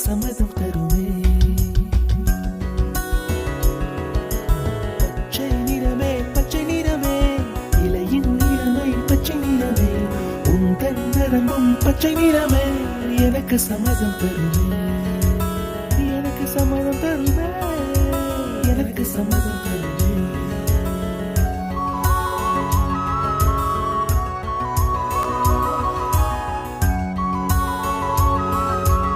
சம்மதம் தருமே. பச்சை நிறமே பச்சை நிறமே, இலையின் நிறமை பச்சை நிறமே, உந்தன் நரம்பும் பச்சை நிறமே, எனக்கு சம்மதம் தருமே, எனக்கு சம்மதம் தருமே, எனக்கு சம்மதம் தருமே.